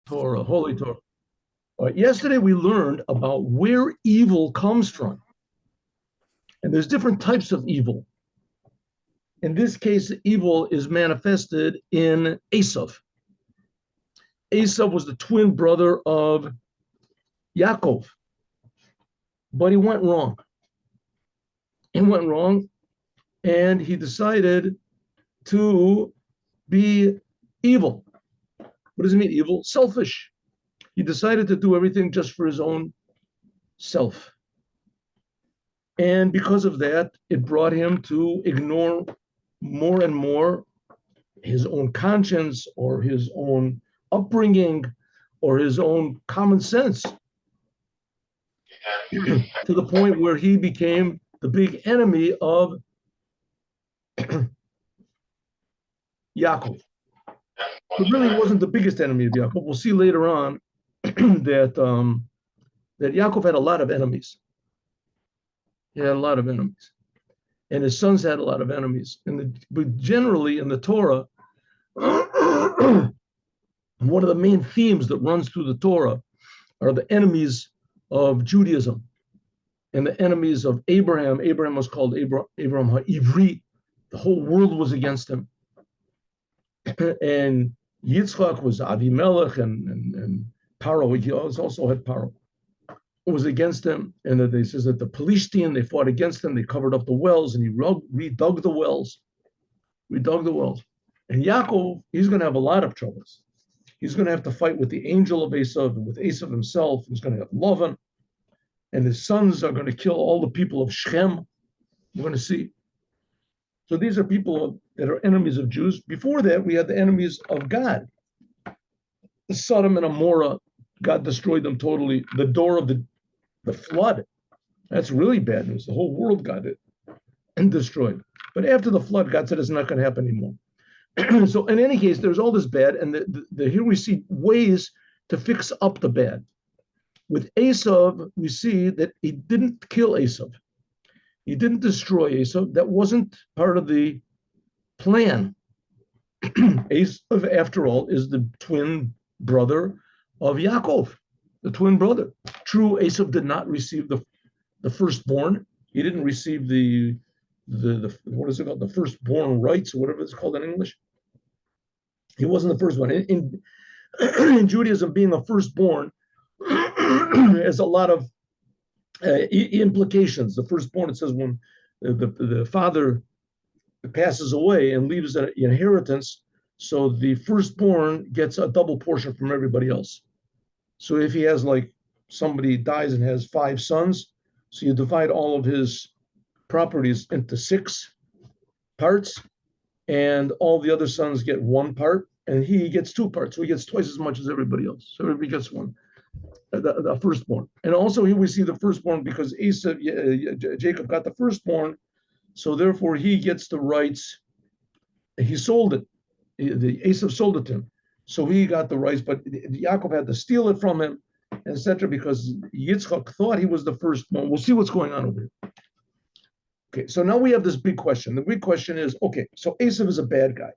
Torah, Holy Torah. All right, yesterday we learned about where evil comes from. And there's different types of evil. In this case, evil is manifested in Esav. Esav was the twin brother of Yaakov, but he went wrong. He went wrong, and he decided to be evil. What does it mean, evil? Selfish. He decided to do everything just for his own self. And because of that, it brought him to ignore more and more his own conscience or his own upbringing or his own common sense to the point where he became the big enemy of Yaakov. But really wasn't the biggest enemy of Yaakov. We'll see later on that that Yaakov had a lot of enemies. He had a lot of enemies. And his sons had a lot of enemies. But generally in the Torah, one of the main themes that runs through the Torah are the enemies of Judaism and the enemies of Abraham. Abraham was called Abraham HaIvri. The whole world was against him. And Yitzchak was Avimelech and Paro. He also had Paro. Was against him, and that they says that the Palestine, they fought against him, they covered up the wells, and he redug the wells. And Yaakov, he's going to have a lot of troubles. He's going to have to fight with the angel of Esav and with Esav himself. He's going to have Lavan, and his sons are going to kill all the people of Shechem. You're going to see. So these are people that are enemies of Jews. Before that, we had the enemies of God. The Sodom and Amorah, God destroyed them totally. The door of the flood, that's really bad news. The whole world got it and destroyed. But after the flood, God said it's not going to happen anymore. So in any case, there's all this bad, and here we see ways to fix up the bad. With Esav, we see that he didn't kill Esav. He didn't destroy Esav. That wasn't part of the plan. Esav, after all, is the twin brother of Yaakov, the twin brother. True, Esav did not receive the firstborn. He didn't receive the what is it called? The firstborn rights, or whatever it's called in English. He wasn't the first one. In Judaism, being a firstborn has a lot of implications. The firstborn, it says when the father passes away and leaves an inheritance, so the firstborn gets a double portion from everybody else. So if he has, like, somebody dies and has 5 sons, so you divide all of his properties into 6 parts, and all the other sons get 1 part, and he gets 2 parts. So he gets twice as much as everybody else. So everybody gets 1, the firstborn. And also here we see the firstborn because Jacob got the firstborn, so therefore he gets the rights. He sold it. Esav sold it to him. So he got the rights, but Yaakov had to steal it from him, etc., because Yitzchak thought he was the firstborn. We'll see what's going on over here. Okay, so now we have this big question. The big question is, okay, so Esav is a bad guy.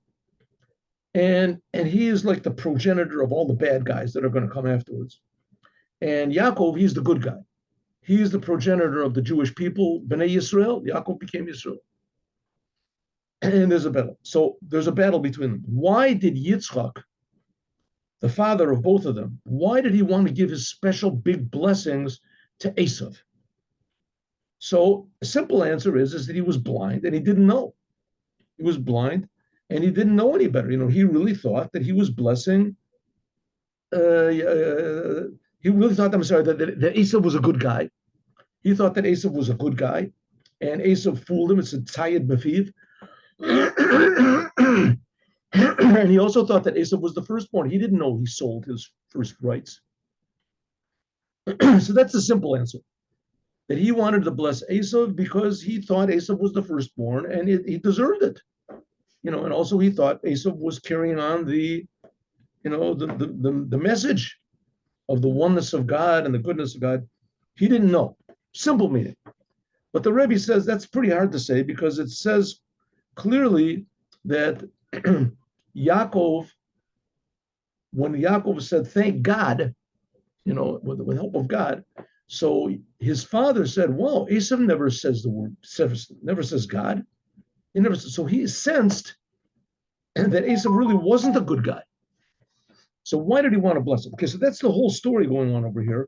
And he is like the progenitor of all the bad guys that are going to come afterwards. And Yaakov, he's the good guy. He is the progenitor of the Jewish people, Bnei Yisrael. Yaakov became Yisrael. And there's a battle. So there's a battle between them. Why did Yitzchak, the father of both of them, why did he want to give his special big blessings to Esav? So a simple answer is that he was blind and he didn't know. He was blind and he didn't know any better. He really thought that he was blessing. He really thought, that Esav was a good guy. He thought that Esav was a good guy, and Esav fooled him. It's a tzayid mefiv. And he also thought that Esav was the firstborn. He didn't know he sold his first rights. So that's the simple answer. That he wanted to bless Esav because he thought Esav was the firstborn and he deserved it. And also he thought Esav was carrying on the message of the oneness of God and the goodness of God. He didn't know. Simple meaning. But the Rebbe says that's pretty hard to say because it says clearly that Yaakov when Yaakov said, thank God, with help of God, so his father said, wow, Esau never says the word, never says God. He never says, so he sensed that Esau really wasn't a good guy. So why did he want to bless him? Okay, so that's the whole story going on over here.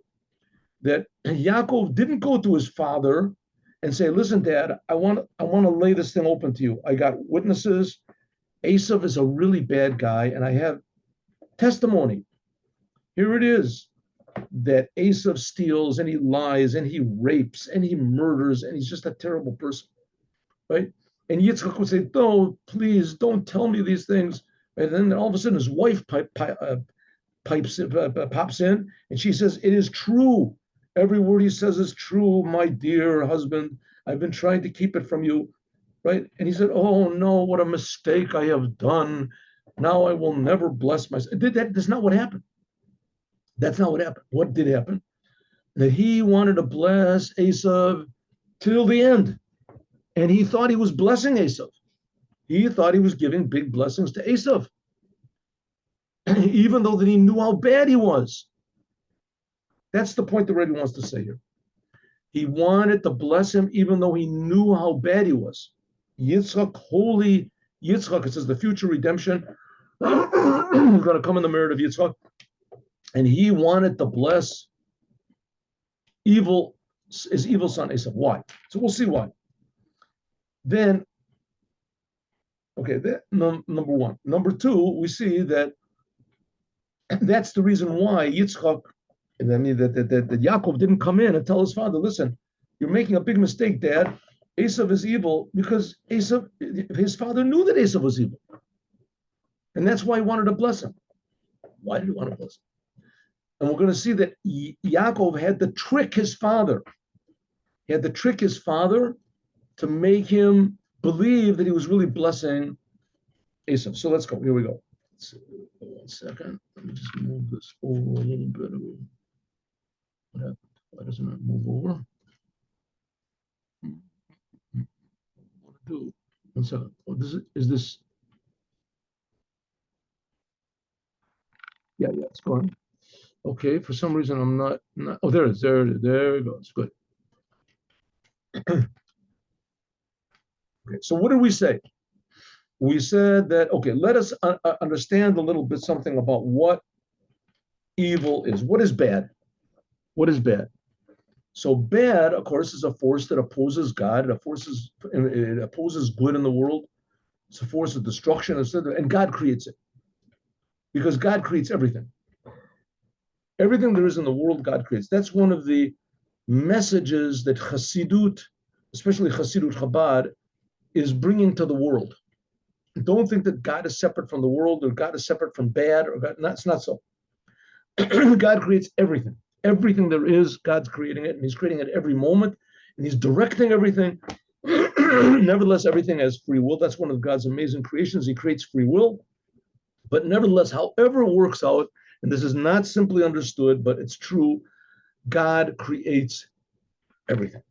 That Yaakov didn't go to his father and say, listen, Dad, I want to lay this thing open to you. I got witnesses. Esau is a really bad guy, and I have testimony. Here it is that Esau steals and he lies and he rapes and he murders and he's just a terrible person, right? And Yitzchak would say, no, please don't tell me these things. And then all of a sudden his wife pops in and she says, it is true. Every word he says is true, my dear husband. I've been trying to keep it from you, right? And he said, oh no, what a mistake I have done. Now I will never bless myself. That's not what happened. That's not what happened. What did happen? That he wanted to bless Esau till the end. And he thought he was blessing Esau. He thought he was giving big blessings to Esau, even though that he knew how bad he was. That's the point the Rebbe wants to say here. He wanted to bless him even though he knew how bad he was. Yitzchak, holy Yitzchak, it says the future redemption is going to come in the merit of Yitzchak. And he wanted to bless his evil son Esau. Why? So we'll see why. Then, okay, number one. Number two, we see that that's the reason why Yitzchak, that Yaakov didn't come in and tell his father, listen, you're making a big mistake, Dad. Esau is evil, because his father knew that Esau was evil. And that's why he wanted to bless him. Why did he want to bless him? And we're going to see that Yaakov had to trick his father. He had to trick his father to make him believe that he was really blessing Esau. So let's go. Here we go. One second. Let me just move this over a little bit. What happened? Why doesn't it move over? What to do? 1 second. Oh, is this? Yeah, it's gone. Okay, for some reason I'm not. Oh, there it is. There it goes. Good. Okay, so what did we say? We said that, okay, let us understand a little bit something about what evil is. What is bad? What is bad? So bad, of course, is a force that opposes God. It opposes good in the world. It's a force of destruction, and God creates it. Because God creates everything. Everything there is in the world, God creates. That's one of the messages that Chassidut, especially Chassidut Chabad, is bringing to the world. Don't think that God is separate from the world, or God is separate from bad, or God. It's not so. God creates everything. Everything there is, God's creating it, and He's creating it every moment, and He's directing everything. Nevertheless, everything has free will. That's one of God's amazing creations. He creates free will. But nevertheless, however it works out, and this is not simply understood, but it's true, God creates everything.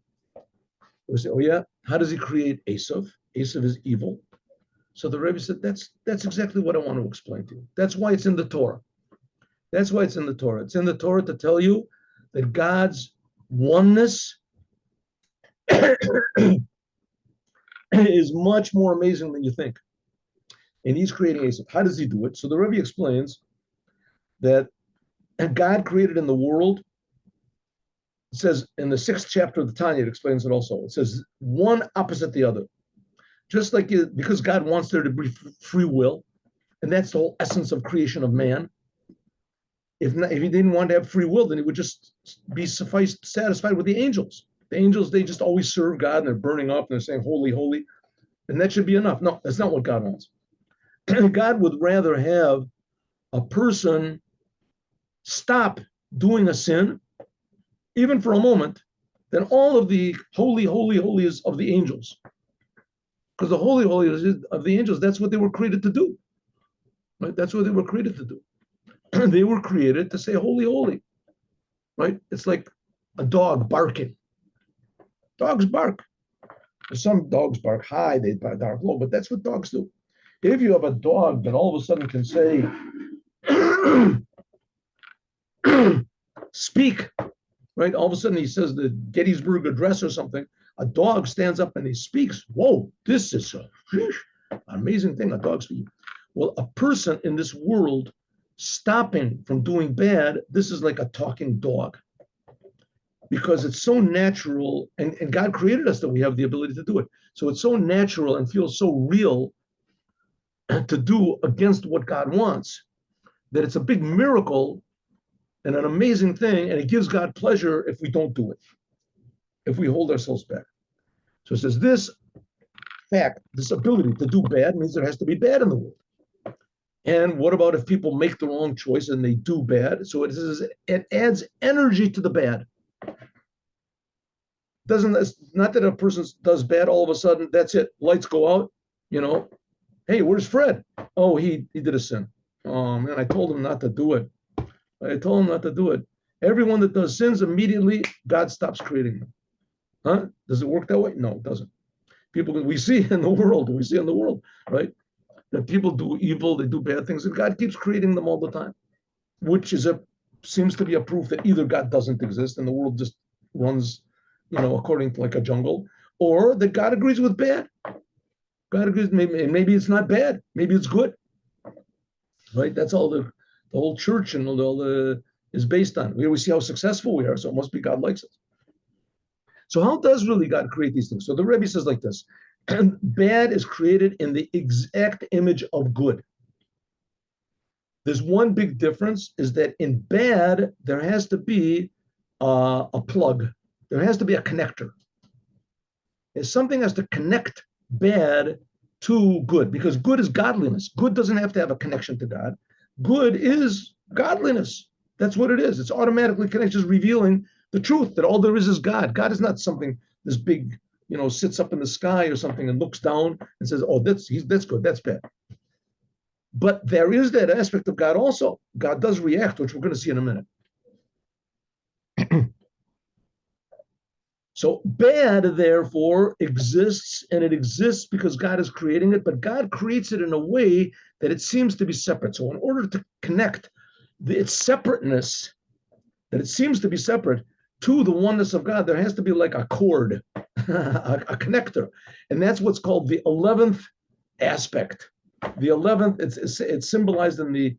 We say, oh yeah, how does He create Esau? Esau is evil. So the Rebbe said, that's exactly what I want to explain to you. That's why it's in the Torah. That's why it's in the Torah. It's in the Torah to tell you that God's oneness is much more amazing than you think. And He's creating Esau. How does He do it? So the Rebbe explains that God created in the world. It says in the 6th chapter of the Tanya, it explains it also. It says one opposite the other. Just like because God wants there to be free will, and that's the whole essence of creation of man. If He didn't want to have free will, then He would just be satisfied with the angels. The angels, they just always serve God, and they're burning up, and they're saying, holy, holy. And that should be enough. No, that's not what God wants. God would rather have a person stop doing a sin, even for a moment, than all of the holy, holy, holies of the angels. Because the holy, holy of the angels, that's what they were created to do. Right? That's what they were created to do. They were created to say, holy, holy. Right? It's like a dog barking. Dogs bark. Some dogs bark high, they bark low, but that's what dogs do. If you have a dog that all of a sudden can say, speak, right? All of a sudden he says the Gettysburg Address or something. A dog stands up and he speaks. Whoa, this is an amazing thing, a dog speaking. Well, a person in this world stopping from doing bad, this is like a talking dog because it's so natural, and God created us that we have the ability to do it. So it's so natural and feels so real to do against what God wants that it's a big miracle and an amazing thing, and it gives God pleasure if we don't do it, if we hold ourselves back. So it says this fact, this ability to do bad means there has to be bad in the world. And what about if people make the wrong choice and they do bad? So it says it adds energy to the bad. Doesn't, not that a person does bad all of a sudden, that's it, lights go out, hey, where's Fred? Oh, he did a sin. Oh man, I told him not to do it. Everyone that does sins, immediately God stops creating them. Huh? Does it work that way? No, it doesn't. People, we see in the world, right? That people do evil, they do bad things, and God keeps creating them all the time, which seems to be a proof that either God doesn't exist and the world just runs, according to like a jungle, or that God agrees with bad. God agrees, maybe it's not bad, maybe it's good, right? That's all the whole church and all the is based on. We see how successful we are, so it must be God likes us. So how does really God create these things? So the Rebbe says like this, and bad is created in the exact image of good. There's one big difference, is that in bad, there has to be a plug. There has to be a connector. If something has to connect bad to good, because good is godliness. Good doesn't have to have a connection to God. Good is godliness. That's what it is. It's automatically connected, just revealing the truth that all there is God. God is not something this big, sits up in the sky or something and looks down and says, oh, that's good, that's bad. But there is that aspect of God also. God does react, which we're going to see in a minute. So bad, therefore, exists, and it exists because God is creating it, but God creates it in a way that it seems to be separate. So in order to connect its separateness, that it seems to be separate, to the oneness of God, there has to be like a cord, a connector. And that's what's called the 11th aspect. The 11th, it's symbolized in the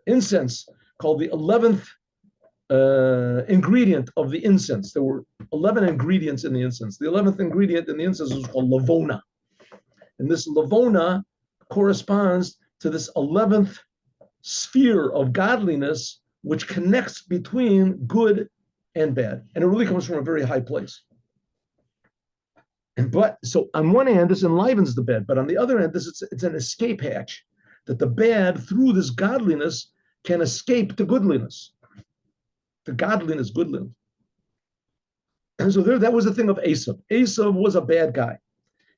incense, called the 11th ingredient of the incense. There were 11 ingredients in the incense. The 11th ingredient in the incense was called lavona. And this lavona corresponds to this 11th sphere of godliness, which connects between good and bad. And it really comes from a very high place. But so on one hand, this enlivens the bad, but on the other hand, it's an escape hatch that the bad, through this godliness, can escape to goodliness. To godliness, goodliness. And so that was the thing of Esav. Esav was a bad guy,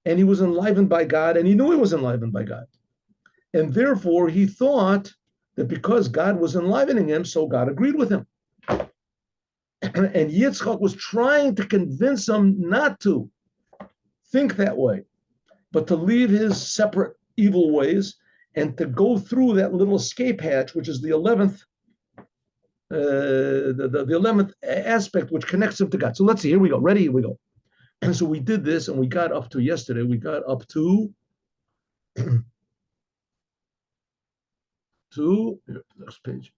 and he was enlivened by God, and he knew he was enlivened by God. And therefore, he thought that because God was enlivening him, so God agreed with him. And Yitzchak was trying to convince him not to think that way, but to leave his separate evil ways and to go through that little escape hatch, which is the 11th, the 11th aspect, which connects him to God. So let's see, here we go. Ready? Here we go. And so we did this, and we got up to yesterday. We got up to next page.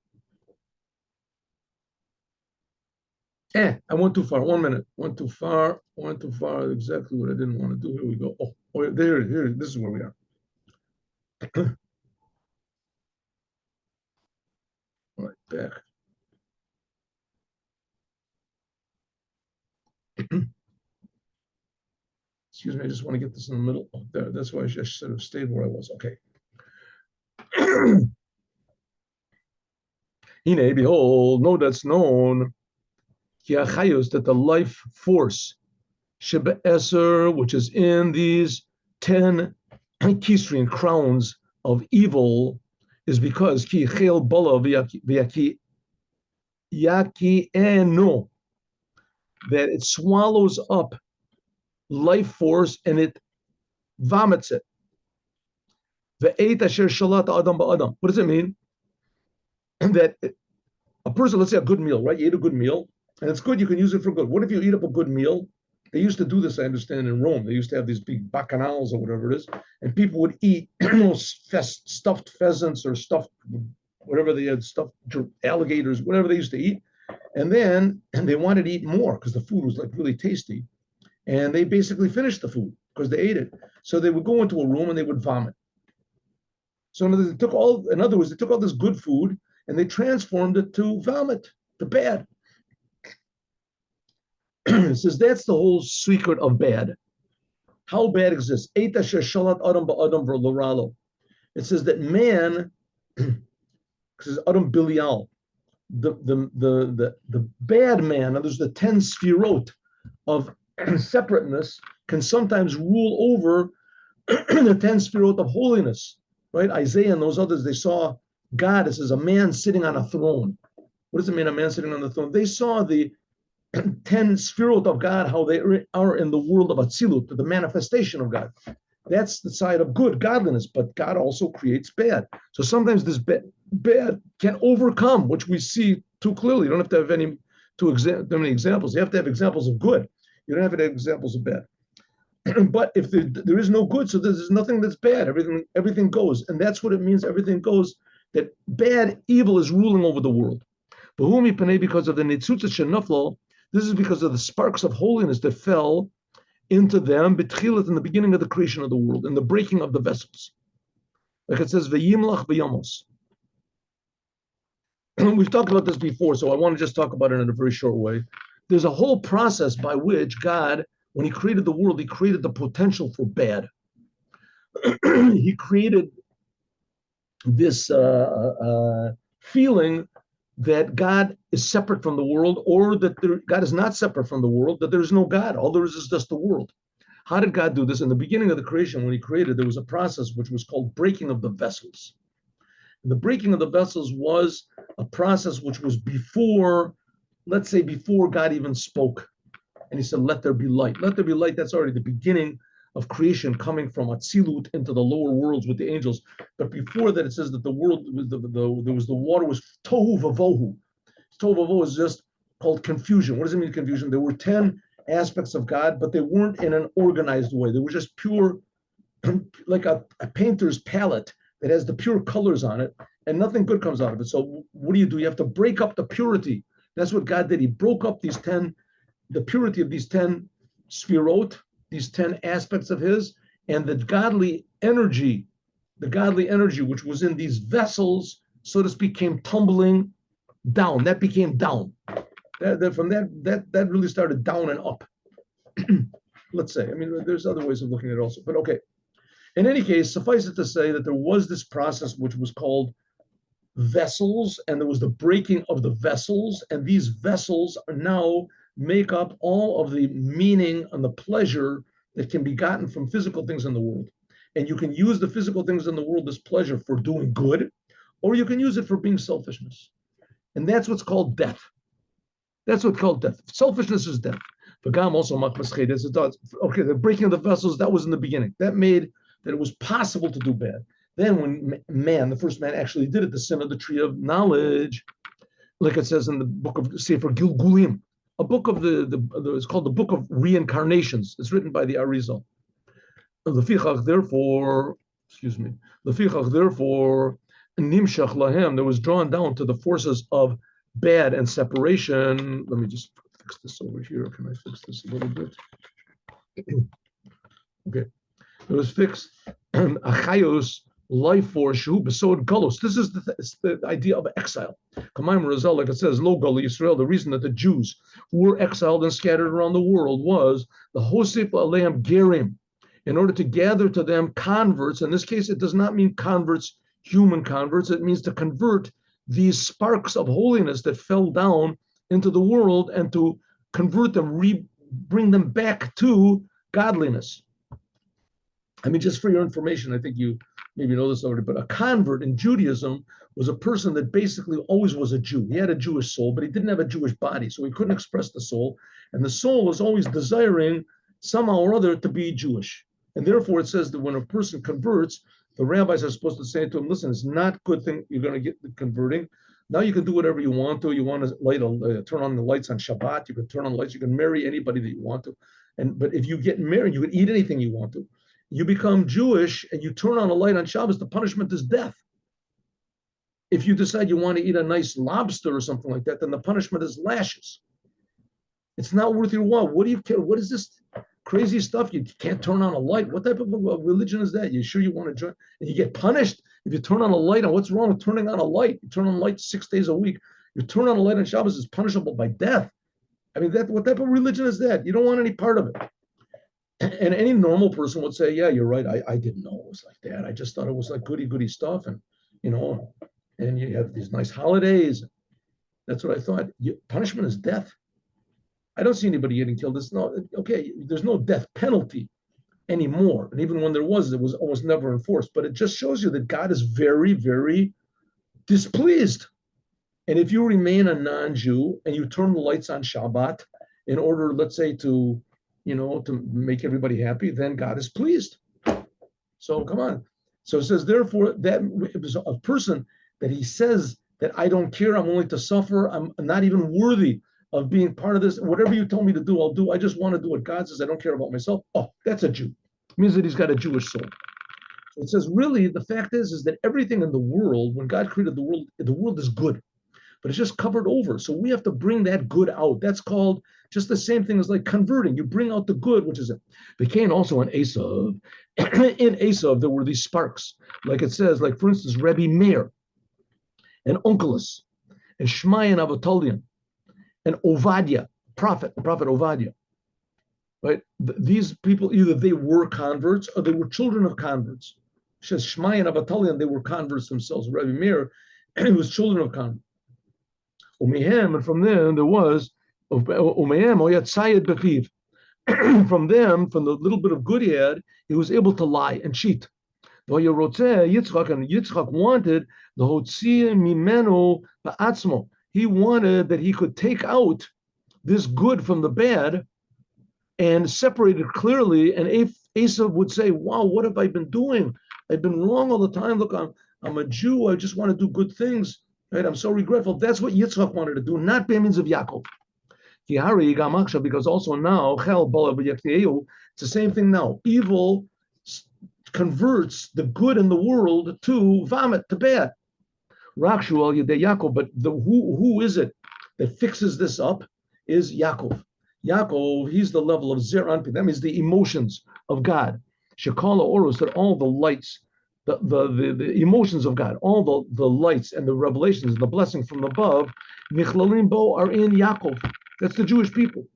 I went too far. 1 minute. Went too far. Exactly what I didn't want to do. Here we go. Oh, here. This is where we are. All right, back. Excuse me, I just want to get this in the middle. Oh, there. That's why I should have stayed where I was. Okay. Behold, know that's known. That the life force, which is in these 10 keystream crowns of evil, is because that it swallows up life force and it vomits it. Ve'et asher shalat adam ba'adam. What does it mean? That a person, let's say a good meal, right? You eat a good meal, and it's good, you can use it for good. What if you eat up a good meal? They used to do this, I understand, in Rome. They used to have these big bacchanals or whatever it is, and people would eat stuffed pheasants or stuffed whatever they had, stuffed alligators, whatever they used to eat. And then they wanted to eat more because the food was like really tasty. And they basically finished the food because they ate it. So they would go into a room and they would vomit. So in other words, they took all this good food and they transformed it to vomit, to bad. It says that's the whole secret of bad. How bad exists? It says that man, it says Adam Bilial, the bad man, there's the 10 sfirot of separateness, can sometimes rule over the 10 sfirot of holiness, right? Isaiah and those others, they saw God. It says a man sitting on a throne. What does it mean, a man sitting on the throne? They saw the 10 sfirot of God, how they are in the world of Atzilut, the manifestation of God. That's the side of good, godliness, but God also creates bad. So sometimes this bad can overcome, which we see too clearly. You don't have to have too many examples. You have to have examples of good. You don't have to have examples of bad. But if there is no good, so there's nothing that's bad. Everything goes. And that's what it means, everything goes, that bad, evil is ruling over the world. Because of the Nitzutza Shenaflo, this is because of the sparks of holiness that fell into them betchilat, in the beginning of the creation of the world, in the breaking of the vessels. Like it says, V'yimlach v'yamos. We've talked about this before, so I want to just talk about it in a very short way. There's a whole process by which God, when he created the world, he created the potential for bad. He created this feeling that God is separate from the world, or that God is not separate from the world, that there is no God. All there is just the world. How did God do this? In the beginning of the creation, when he created, there was a process which was called breaking of the vessels. And the breaking of the vessels was a process which was before, let's say, before God even spoke. And he said, let there be light. Let there be light. That's already the beginning of creation, coming from Atzilut into the lower worlds with the angels. But before that, it says that the world, the water was tohu vavohu. Tohu vavohu is just called confusion. What does it mean, confusion? There were 10 aspects of God, but they weren't in an organized way. They were just pure, like a painter's palette that has the pure colors on it, and nothing good comes out of it. So what do? You have to break up the purity. That's what God did. He broke up the purity of these 10 sfirot, these 10 aspects of his, and the godly energy which was in these vessels, so to speak, came tumbling down. That became down. That really started down and up. Let's say. I mean, there's other ways of looking at it also, but okay. In any case, suffice it to say that there was this process which was called vessels, and there was the breaking of the vessels, and these vessels are now make up all of the meaning and the pleasure that can be gotten from physical things in the world. And you can use the physical things in the world as pleasure for doing good, or you can use it for being selfishness. And that's what's called death. That's what's called death. Selfishness is death. Also, okay, the breaking of the vessels, that was in the beginning. That made that it was possible to do bad. Then when the first man actually did it, the sin of the tree of knowledge, like it says in the book of Sefer Gilgulim, a book of it's called the Book of Reincarnations. It's written by the Arizal. Therefore, Nimshach Lahem, there was drawn down to the forces of bad and separation. Let me just fix this over here. Can I fix this a little bit? Okay. It was fixed. Achayos, life force, shu besod galus. This is the idea of exile. Kamaim Razal, like it says, lo gal Yisrael. The reason that the Jews who were exiled and scattered around the world was the Hosef Aleim Gerim, in order to gather to them converts. In this case, it does not mean converts, human converts. It means to convert these sparks of holiness that fell down into the world, and to convert them, bring them back to godliness. I mean, just for your information, I think you maybe know this already, but a convert in Judaism was a person that basically always was a Jew. He had a Jewish soul, but he didn't have a Jewish body, so he couldn't express the soul. And the soul was always desiring somehow or other to be Jewish. And therefore, it says that when a person converts, The rabbis are supposed to say to him, listen, it's not a good thing you're going to get converting. Now you can do whatever you want to. You want to turn on the lights on Shabbat. You can turn on the lights. You can marry anybody that you want to. But if you get married, you can eat anything you want to. You become Jewish and you turn on a light on Shabbos, the punishment is death. If you decide you want to eat a nice lobster or something like that, then the punishment is lashes. It's not worth your while. What do you care? What is this crazy stuff? You can't turn on a light. What type of religion is that? You sure you want to join? And you get punished if you turn on a light. And what's wrong with turning on a light? You turn on a light 6 days a week. You turn on a light on Shabbos is punishable by death. I mean, what type of religion is that? You don't want any part of it. And any normal person would say, yeah, you're right. I didn't know it was like that. I just thought it was like goody stuff. And, and you have these nice holidays. That's what I thought. Punishment is death. I don't see anybody getting killed. There's no death penalty anymore. And even when there was, it was almost never enforced. But it just shows you that God is very, very displeased. And if you remain a non-Jew and you turn the lights on Shabbat in order, let's say, to make everybody happy, then God is pleased. So come on. So it says, therefore, that it was a person that he says that I don't care, I'm willing to suffer, I'm not even worthy of being part of this. Whatever you tell me to do, I'll do. I just want to do what God says. I don't care about myself. Oh, that's a Jew. It means that he's got a Jewish soul. So it says, really, the fact is that everything in the world, when God created the world is good, but it's just covered over. So we have to bring that good out. That's called just the same thing as like converting. You bring out the good, which is it. Became also in Esav. In Esav, there were these sparks. Like it says, like for instance, Rebbe Meir, and Onkelos, and Shmai and Avotalion, and Ovadia, prophet Ovadia, right? These people, either they were converts or they were children of converts. It says Shmai and Avotalion, they were converts themselves. Rebbe Meir, he was children of converts. Umehem, and from them there was Umehem Oyat Sayed Bechiv. From them, from the little bit of good he had, he was able to lie and cheat. Yitzchak, and Yitzchak wanted the Hotzi Mimenu Ba'atzmo. He wanted that he could take out this good from the bad and separate it clearly. And Esav would say, wow, what have I been doing? I've been wrong all the time. Look, I'm a Jew. I just want to do good things. Right? I'm so regretful. That's what Yitzchak wanted to do, not by means of Yaakov. Because also now, it's the same thing now. Evil converts the good in the world to vomit, to bad. Rakshu Yaakov, but who is it that fixes this up is Yaakov. Yaakov, he's the level of Zer Anpi. That means the emotions of God. Shekala Oros, that all the lights, the emotions of God, all the lights and the revelations and the blessing from above, Michlalim Bo are in Yaakov. That's the Jewish people.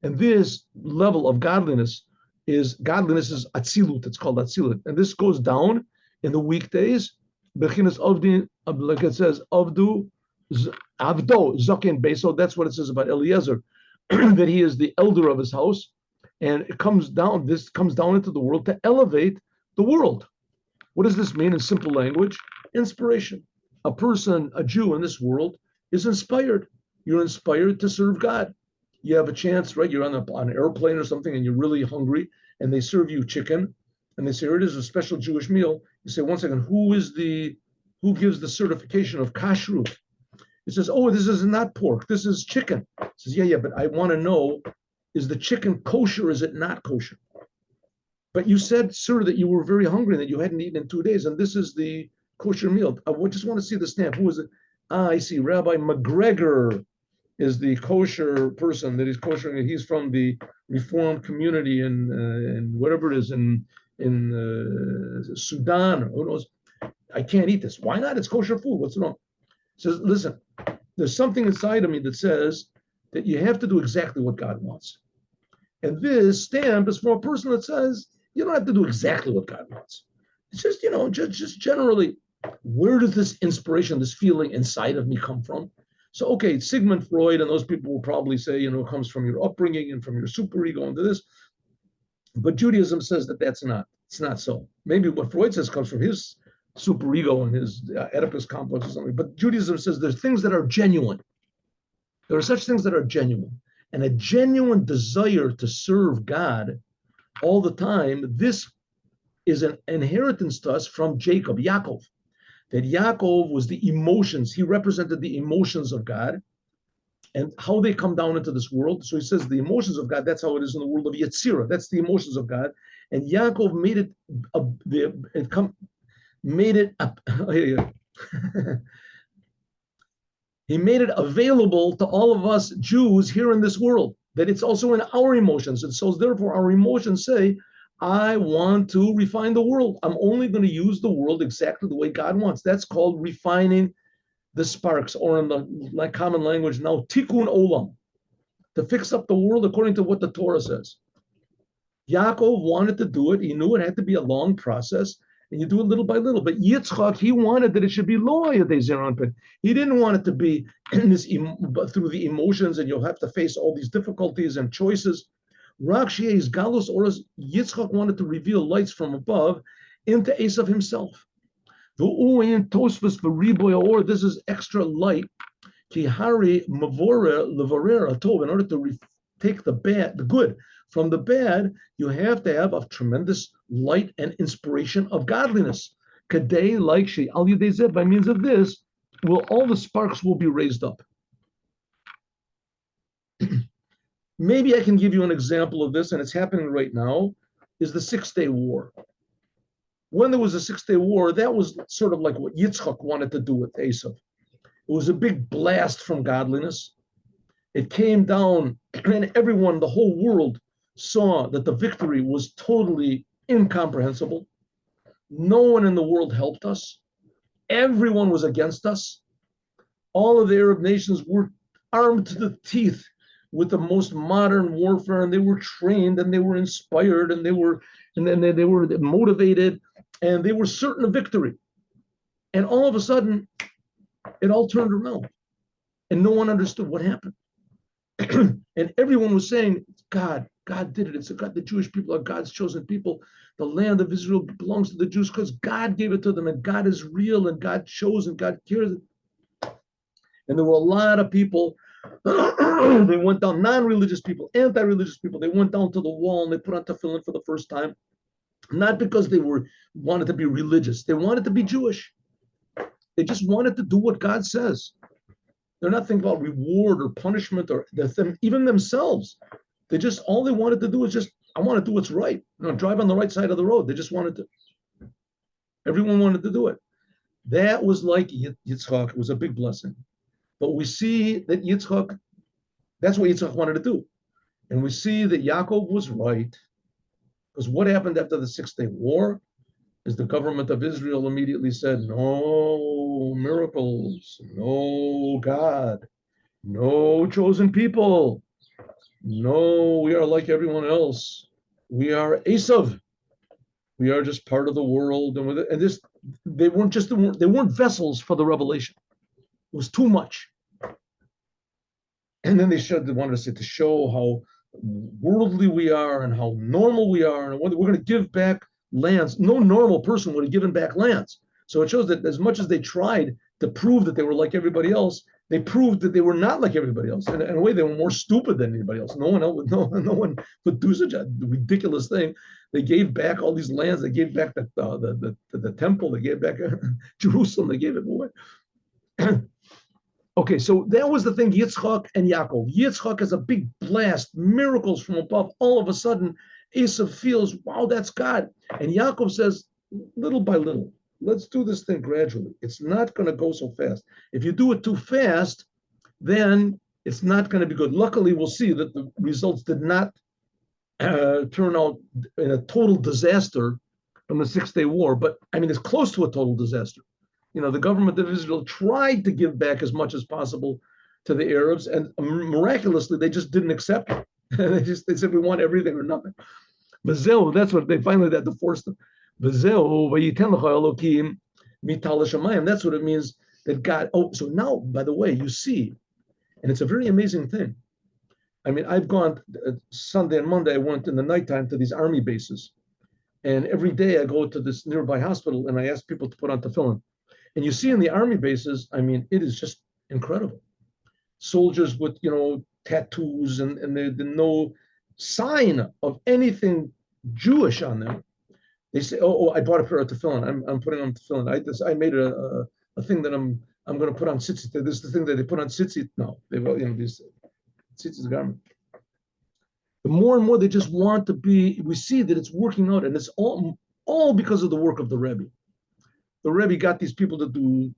And this level of godliness is Atzilut. It's called Atzilut. And this goes down in the weekdays. Bechinas Avdin, like it says, Avdo Zaken Beso. That's what it says about Eliezer, that he is the elder of his house. And it comes down, this comes down into the world to elevate the world. What does this mean in simple language? Inspiration. A person, a Jew in this world, is inspired. You're inspired to serve God. You have a chance, right? You're on an airplane or something and you're really hungry and they serve you chicken and they say, here it is, a special Jewish meal. You say, one second, who gives the certification of kashrut? It says, oh, this is not pork, this is chicken. It says, yeah, but I want to know, is the chicken kosher, is it not kosher? But you said, sir, that you were very hungry and that you hadn't eaten in 2 days, and this is the kosher meal. I just want to see the stamp. Who is it? I see, Rabbi McGregor is the kosher person that is kosher. He's from the Reformed community in whatever it is in Sudan. Who knows? I can't eat this. Why not? It's kosher food. What's wrong? It says, listen, there's something inside of me that says that you have to do exactly what God wants. And this stamp is for a person that says, you don't have to do exactly what God wants. It's just, just generally, where does this inspiration, this feeling inside of me come from? So, okay, Sigmund Freud and those people will probably say, it comes from your upbringing and from your superego into this. But Judaism says that it's not so. Maybe what Freud says comes from his superego and his Oedipus complex or something. But Judaism says there's things that are genuine. There are such things that are genuine. And a genuine desire to serve God all the time, this is an inheritance to us from Jacob, Yaakov. That Yaakov was the emotions. He represented the emotions of God and how they come down into this world. So he says the emotions of God, that's how it is in the world of Yetzirah. That's the emotions of God. And Yaakov made he made it available to all of us Jews here in this world, that it's also in our emotions. And so therefore our emotions say, I want to refine the world. I'm only going to use the world exactly the way God wants. That's called refining the sparks, or in the common language now, tikkun olam, to fix up the world according to what the Torah says. Yaakov wanted to do it. He knew it had to be a long process, and you do it little by little. But Yitzchak, he wanted that it should be lo ayadei zeranpin. He didn't want it to be in this through the emotions, and you'll have to face all these difficulties and choices. Rakshiyeh's galus oras. Yitzchak wanted to reveal lights from above into Esav himself. This is extra light. Kihari mavore levarera tov. In order to take the bad, the good from the bad, you have to have a tremendous light and inspiration of godliness. Kadei like she al yudei, by means of this, will all the sparks will be raised up. Maybe I can give you an example of this, and it's happening right now, is the 6-Day War. When there was a 6-Day War, that was sort of like what Yitzchak wanted to do with Esav. It was a big blast from godliness. It came down, and everyone, the whole world, saw that the victory was totally incomprehensible. No one in the world helped us. Everyone was against us. All of the Arab nations were armed to the teeth with the most modern warfare, and they were trained, and they were inspired, and they were motivated, and they were certain of victory. And all of a sudden, it all turned around, and no one understood what happened. And everyone was saying, God did it. It's God. The Jewish people are God's chosen people. The land of Israel belongs to the Jews because God gave it to them, and God is real, and God chose, and God cares. And there were a lot of people. They went down, non-religious people, anti-religious people. They went down to the wall and they put on tefillin for the first time, not because they wanted to be religious. They wanted to be Jewish. They just wanted to do what God says. They're not thinking about reward or punishment or even themselves. All they wanted to do is just, I want to do what's right. Drive on the right side of the road. They just wanted to. Everyone wanted to do it. That was like Yitzchak. It was a big blessing. But we see that Yitzchak, that's what Yitzchak wanted to do. And we see that Yaakov was right. Because what happened after the 6-Day War is the government of Israel immediately said, no miracles, no God, no chosen people. No, we are like everyone else. We are Esav. We are just part of the world. And this, they weren't vessels for the revelation. It was too much. And then they wanted to show how worldly we are and how normal we are, and we're going to give back lands. No normal person would have given back lands. So it shows that as much as they tried to prove that they were like everybody else, they proved that they were not like everybody else. And in a way, they were more stupid than anybody else. No one would do such a ridiculous thing. They gave back all these lands. They gave back the temple. They gave back Jerusalem. They gave it away. Okay, so that was the thing, Yitzchak and Yaakov. Yitzchak has a big blast, miracles from above. All of a sudden, Esav feels, wow, that's God. And Yaakov says, little by little, let's do this thing gradually. It's not going to go so fast. If you do it too fast, then it's not going to be good. Luckily, we'll see that the results did not turn out in a total disaster from the 6-Day War. But, I mean, it's close to a total disaster. The government of Israel tried to give back as much as possible to the Arabs, and miraculously, they just didn't accept it. They said, we want everything or nothing. That's what they finally had to force them. That's what it means that God. Oh, so now, by the way, you see, and it's a very amazing thing. I mean, I've gone Sunday and Monday, I went in the nighttime to these army bases. And every day I go to this nearby hospital and I ask people to put on tefillin. And you see in the army bases, I mean, it is just incredible. Soldiers with, tattoos and there's no sign of anything Jewish on them. They say, oh, I bought a pair of tefillin. I'm putting on tefillin. I made a thing that I'm going to put on tzitzit. This is the thing that they put on tzitzit. No, they these tzitzit garment. The more and more they just want to be. We see that it's working out, and it's all because of the work of the Rebbe. The Rebbe got these people to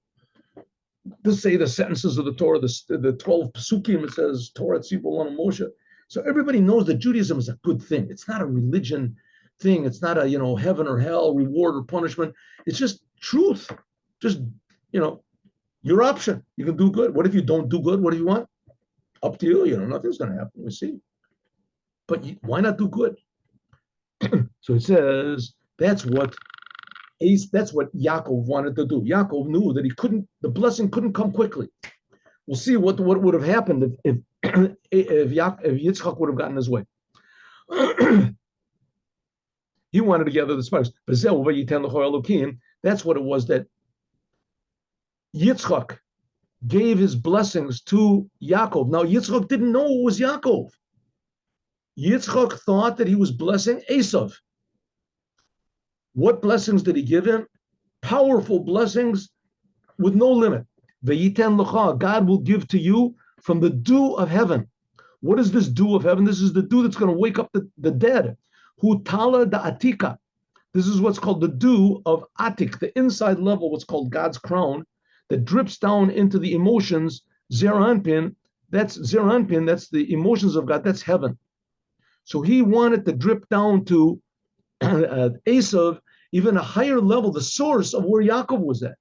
say the sentences of the Torah, the 12 psukim. It says Torah tzipor lanu Moshe. So everybody knows that Judaism is a good thing. It's not a religion thing. It's not a heaven or hell, reward or punishment. It's just truth. Just your option. You can do good. What if you don't do good? What do you want? Up to you. Nothing's going to happen. We see. But why not do good? So it says that's what Yaakov wanted to do. Yaakov knew that the blessing couldn't come quickly. We'll see what would have happened if Yitzchak would have gotten his way. He wanted to gather the sparks. That's what it was that Yitzchak gave his blessings to Yaakov. Now, Yitzchak didn't know it was Yaakov. Yitzchak thought that he was blessing Esav. What blessings did he give him? Powerful blessings with no limit. V'yiten l'cha, God will give to you from the dew of heaven. What is this dew of heaven? This is the dew that's going to wake up the dead. Hu tala da atika. This is what's called the dew of Atik, the inside level, what's called God's crown, that drips down into the emotions. Zeranpin, that's the emotions of God, that's heaven. So he wanted to drip down to Esav, even a higher level, the source of where Yaakov was at.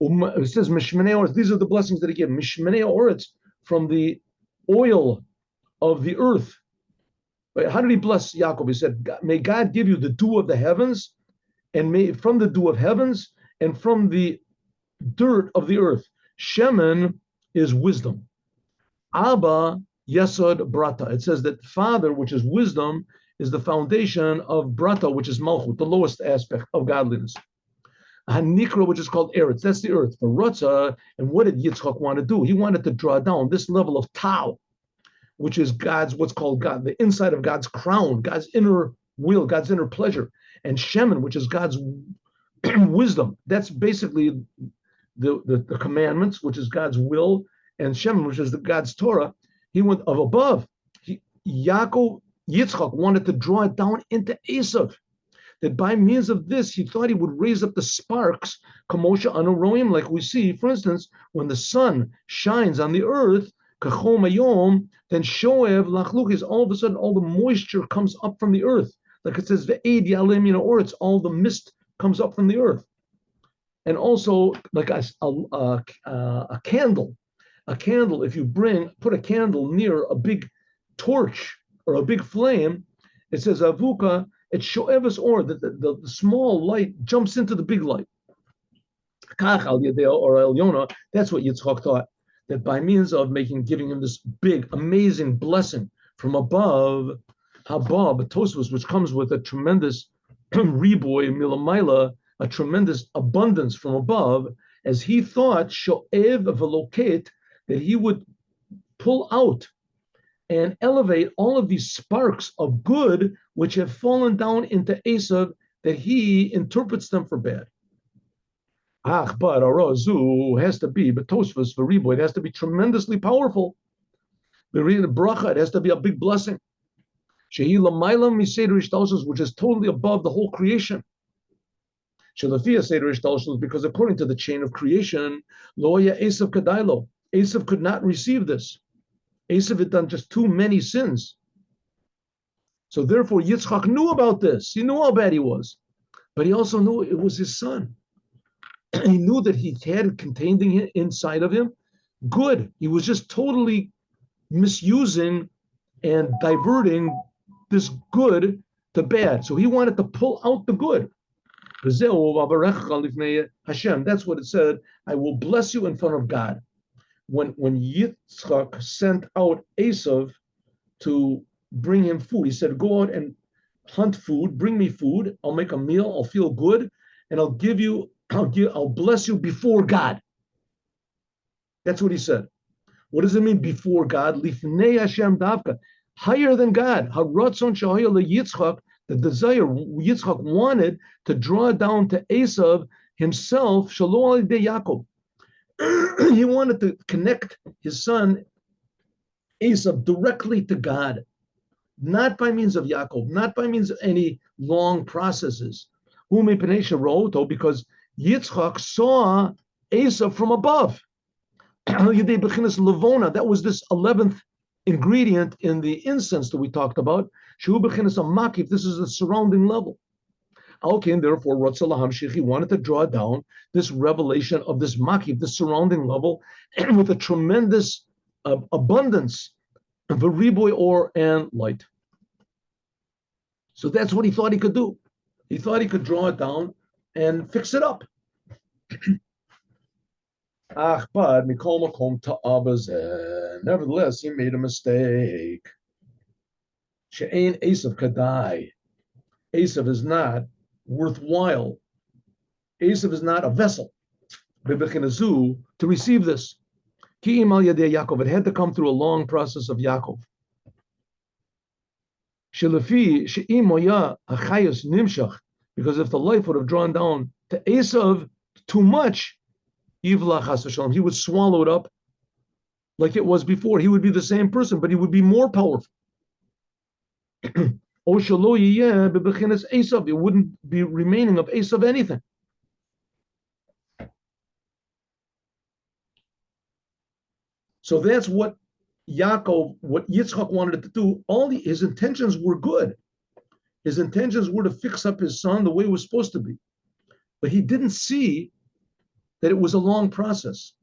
It says, Mishmenei Oretz, these are the blessings that he gave. Mishmenei Oretz, from the oil of the earth. But how did he bless Yaakov? He said, may God give you the dew of the heavens, and from the dew of heavens, and from the dirt of the earth. Shemen is wisdom. Abba Yesod Brata. It says that Father, which is wisdom, is the foundation of Brata, which is Malchut, the lowest aspect of godliness. Hanikra, which is called Eretz, that's the earth. The Ratzah, and what did Yitzchak want to do? He wanted to draw down this level of Tau, which is what's called God, the inside of God's crown, God's inner will, God's inner pleasure. And Shemen, which is God's wisdom. That's basically the commandments, which is God's will, and Shemen, which is God's Torah. He went of above. Yitzchak wanted to draw it down into Esav, that by means of this, he thought he would raise up the sparks, kamosha anaroim, like we see, for instance, when the sun shines on the earth, kachom ayom, then shoev lachlukis, all of a sudden, all the moisture comes up from the earth. Like it says, ve'ed yalem, or it's all the mist comes up from the earth. And also, like a candle, if you put a candle near a big torch or a big flame, it says avuka, it's shoevas or the small light jumps into the big light. Kach al yadeo or Elyona, that's what Yitzchak thought, that by means of giving him this big, amazing blessing from above, habab, tosfos, which comes with a tremendous riboy milamaila, a tremendous abundance from above, as he thought, shoev velokate, that he would pull out and elevate all of these sparks of good which have fallen down into Esav, that he interprets them for bad. But Arazu has to be, but Tosfos for Riboy, it has to be tremendously powerful. The bracha, it has to be a big blessing. Shehi Lamayla Miseder Ishtalshus, which is totally above the whole creation. Shelafia Seder Ishtalshus, because according to the chain of creation, Loya Esav Kadailo, Esav could not receive this. Esav had done just too many sins. So therefore, Yitzchak knew about this. He knew how bad he was. But he also knew it was his son. He knew that he had contained inside of him good. He was just totally misusing and diverting this good to bad. So he wanted to pull out the good. That's what it said. I will bless you in front of God. When Yitzchak sent out Esav to bring him food, he said, go out and hunt food, bring me food, I'll make a meal, I'll feel good, and I'll bless you before God. That's what he said. What does it mean before God? Lifnei Hashem davka, higher than God. Haratzon shahaya leYitzchak, The desire, Yitzchak wanted to draw down to Esav himself, Shalom al Yaakov. He wanted to connect his son Esav directly to God, not by means of Yaakov, not by means of any long processes. Because Yitzchak saw Esav from above. That was this 11th ingredient in the incense that we talked about. This is the surrounding level. Okay, and therefore, he wanted to draw down this revelation of this makif, this surrounding level, and with a tremendous abundance of a riboy or and light. So that's what he thought he could do. He thought he could draw it down and fix it up. Nevertheless, he made a mistake. She'ain Esav kadai. Esav is not worthwhile. Esav is not a vessel to receive this. Yaakov. It had to come through a long process of Yaakov. Because if the life would have drawn down to Esav too much, he would swallow it up like it was before. He would be the same person, but he would be more powerful. It wouldn't be remaining of Esav anything. So that's what Yitzchak wanted it to do. His intentions were good. His intentions were to fix up his son the way it was supposed to be. But he didn't see that it was a long process.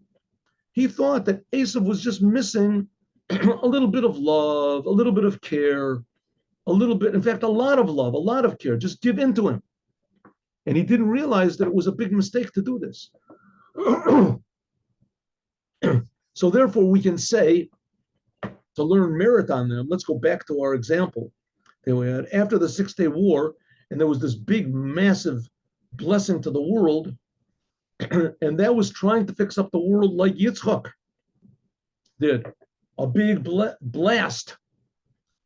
He thought that Esav was just missing a little bit of love, a little bit of care, a little bit, in fact, a lot of love, a lot of care. Just give in to him. And he didn't realize that it was a big mistake to do this. So therefore, we can say, to learn merit on them, let's go back to our example that we had after the 6-day war, and there was this big, massive blessing to the world, and that was trying to fix up the world like Yitzchak did, a big blast.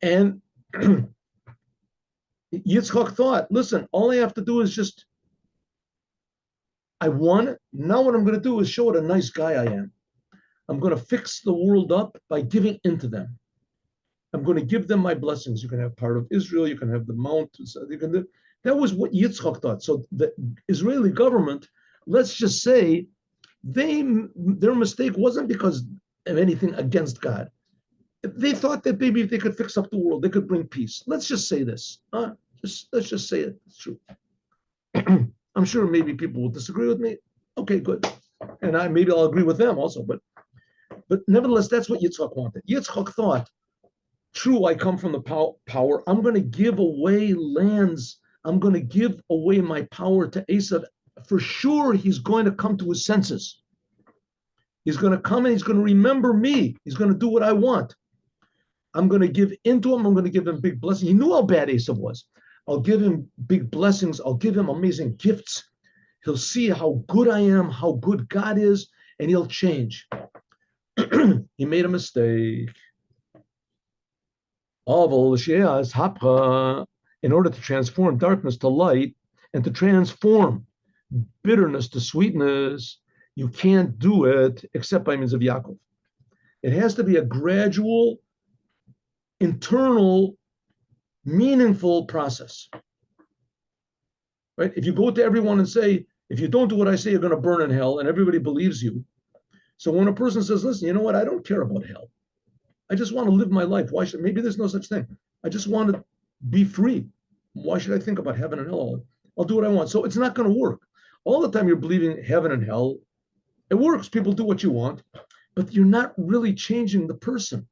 And Yitzchak thought, listen, all I have to do is I won. Now what I'm going to do is show what a nice guy I am. I'm going to fix the world up by giving into them. I'm going to give them my blessings. You can have part of Israel. You can have the mountains. That was what Yitzchak thought. So the Israeli government, let's just say, their mistake wasn't because of anything against God. They thought that maybe if they could fix up the world, they could bring peace. Let's just say this. Let's just say it. It's true. I'm sure maybe people will disagree with me. Okay, good. And maybe I'll agree with them also. But nevertheless, that's what Yitzchak wanted. Yitzchak thought, true, I come from the power. I'm going to give away lands. I'm going to give away my power to Esav. For sure, he's going to come to his senses. He's going to come and he's going to remember me. He's going to do what I want. I'm going to give into him. I'm going to give him big blessings. He knew how bad Esav was. I'll give him big blessings. I'll give him amazing gifts. He'll see how good I am, how good God is, and he'll change. He made a mistake. In order to transform darkness to light and to transform bitterness to sweetness, you can't do it except by means of Yaakov. It has to be a gradual, internal, meaningful process. Right? If you go to everyone and say, if you don't do what I say, you're going to burn in hell, and everybody believes you. So when a person says, listen, you know what? I don't care about hell. I just want to live my life. Why should, maybe there's no such thing. I just want to be free. Why should I think about heaven and hell? I'll do what I want. So it's not going to work. All the time you're believing heaven and hell, it works. People do what you want, but you're not really changing the person.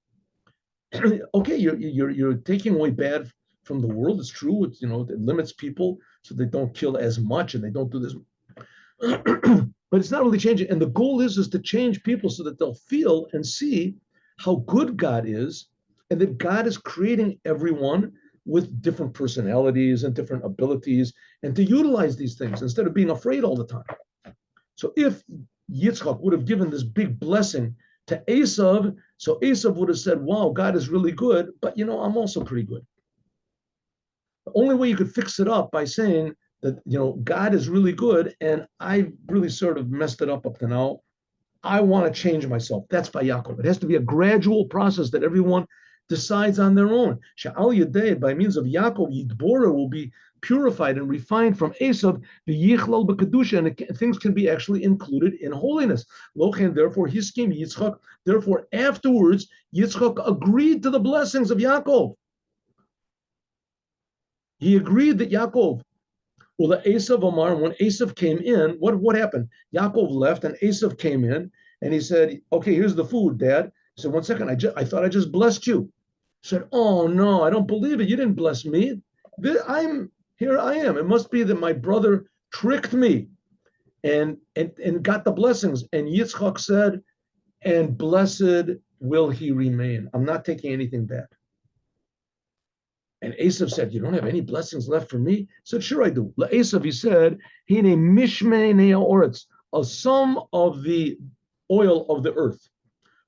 Okay, you're taking away bad from the world. It's true. It's, it limits people so they don't kill as much and they don't do this. But it's not really changing. And the goal is to change people so that they'll feel and see how good God is, and that God is creating everyone with different personalities and different abilities, and to utilize these things instead of being afraid all the time. So if Yitzchak would have given this big blessing to Esav, so Esav would have said, wow, God is really good, but I'm also pretty good. The only way you could fix it up by saying that, God is really good and I really sort of messed it up to now. I want to change myself. That's by Yaakov. It has to be a gradual process that everyone decides on their own. Sha'al Yadeh, by means of Yaakov, Yidbora will be purified and refined from Esav, the Yichlal B'Kedusha, and things can be actually included in holiness. Lochen, therefore, Hiskim Yitzchak, therefore, afterwards, Yitzchak agreed to the blessings of Yaakov. He agreed that Yaakov, well, the Esav Omar, when Esav came in, what happened? Yaakov left and Esav came in and he said, okay, here's the food, Dad. He said, 1 second, I thought I just blessed you. He said, oh no, I don't believe it. You didn't bless me. Here I am. It must be that my brother tricked me and got the blessings. And Yitzchak said, and blessed will he remain. I'm not taking anything back. And Esav said, you don't have any blessings left for me? He said, sure I do. Esav, he said, Hine mishmei oretz, a sum of the oil of the earth,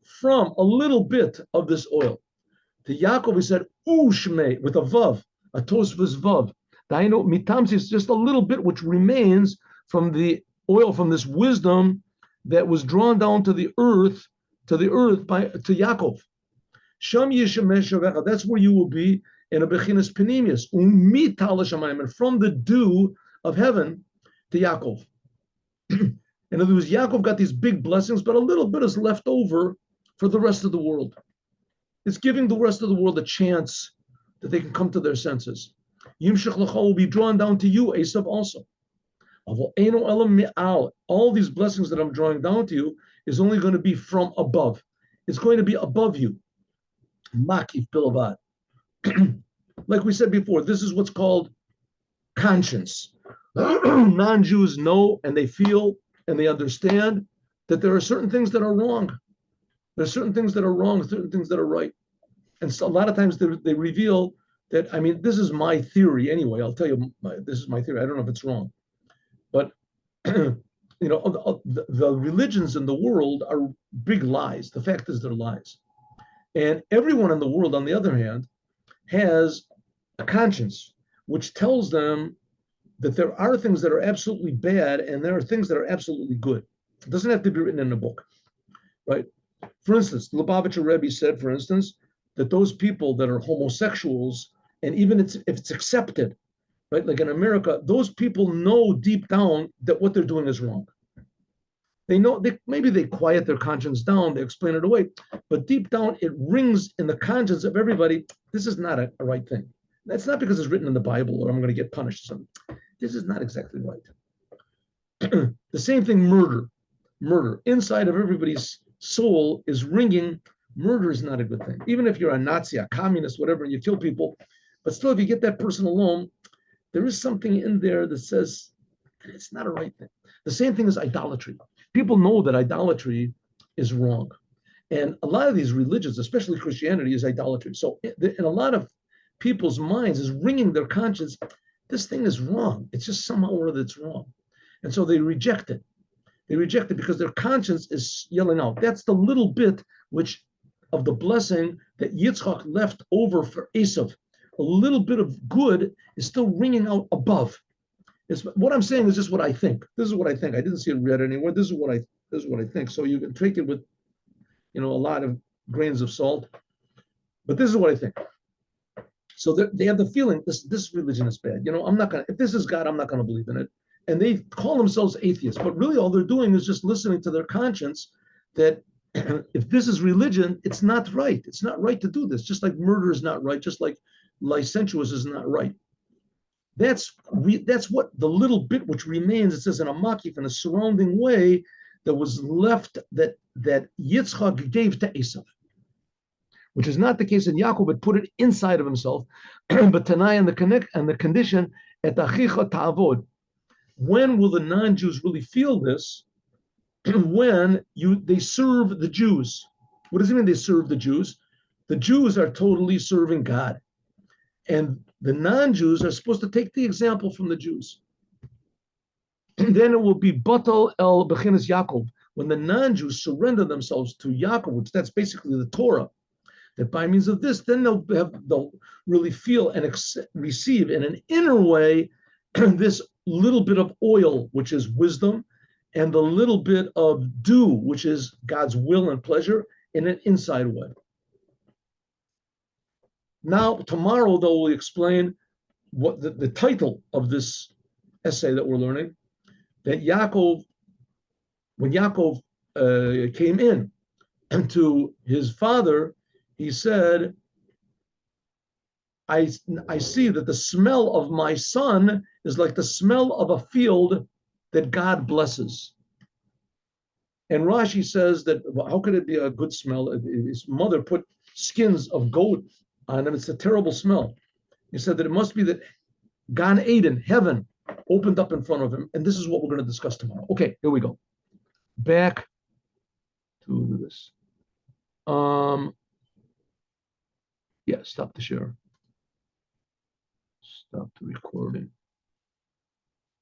from a little bit of this oil. To Yaakov, he said, ushmei, with a vav, a tosfos vav. Daino mitamsi is just a little bit which remains from the oil, from this wisdom that was drawn down to the earth to Yaakov. Sham yishemesh shavecha, that's where you will be in a bechinas penimius, and from the dew of heaven to Yaakov. In other words, Yaakov got these big blessings, but a little bit is left over for the rest of the world. It's giving the rest of the world a chance that they can come to their senses. Yimshech lecha will be drawn down to you, Esav also. All these blessings that I'm drawing down to you is only going to be from above. It's going to be above you. Makif bilavad. Like we said before, this is what's called conscience. Non-Jews know and they feel and they understand that there are certain things that are wrong. There are certain things that are wrong, certain things that are right. And so a lot of times they reveal that, this is my theory anyway. I'll tell you, this is my theory. I don't know if it's wrong. But, the religions in the world are big lies. The fact is they're lies. And everyone in the world, on the other hand, has a conscience, which tells them that there are things that are absolutely bad and there are things that are absolutely good. It doesn't have to be written in a book, right? For instance, Lubavitcher Rebbe said, for instance, that those people that are homosexuals, and even if it's accepted, right? Like in America, those people know deep down that what they're doing is wrong. They know, maybe they quiet their conscience down, they explain it away, but deep down it rings in the conscience of everybody, this is not a right thing. That's not because it's written in the Bible or I'm going to get punished. This is not exactly right. The same thing, murder. Inside of everybody's soul is ringing, murder is not a good thing. Even if you're a Nazi, a communist, whatever, and you kill people, but still if you get that person alone, there is something in there that says it's not a right thing. The same thing is idolatry. People know that idolatry is wrong. And a lot of these religions, especially Christianity, is idolatry. So in a lot of people's minds is ringing their conscience, this thing is wrong. It's just somehow or other it's wrong. And so they reject it. They reject it because their conscience is yelling out. That's the little bit of the blessing that Yitzchak left over for Esav. A little bit of good is still ringing out above. What I'm saying is just what I think. This is what I think. I didn't see it read anywhere. This is what I think. So you can take it with, a lot of grains of salt. But this is what I think. So they have the feeling this religion is bad. I'm not gonna. If this is God, I'm not gonna believe in it. And they call themselves atheists, but really all they're doing is just listening to their conscience. That if this is religion, it's not right. It's not right to do this. Just like murder is not right. Just like licentious is not right. That's what the little bit which remains, it says in a makif, in a surrounding way, that was left that Yitzchak gave to Esav, which is not the case in Yaakov, but put it inside of himself. But Tanai and the condition, et achicha ta'avod. When will the non-Jews really feel this? When they serve the Jews. What does it mean they serve the Jews? The Jews are totally serving God. And the non-Jews are supposed to take the example from the Jews. And then it will be batal el bechinas Yaakov, when the non-Jews surrender themselves to Yaakov, which that's basically the Torah. That by means of this, then they'll really feel and receive in an inner way this little bit of oil, which is wisdom, and the little bit of dew, which is God's will and pleasure, in an inside way. Now, tomorrow, though, we'll explain what the title of this essay that we're learning, that when Yaakov came in to his father, he said, I see that the smell of my son is like the smell of a field that God blesses. And Rashi says that, well, how could it be a good smell? His mother put skins of goat on him. It's a terrible smell. He said that it must be that Gan Eden, heaven, opened up in front of him. And this is what we're going to discuss tomorrow. Okay, here we go. Back to this. Yeah, stop the share. Stop the recording.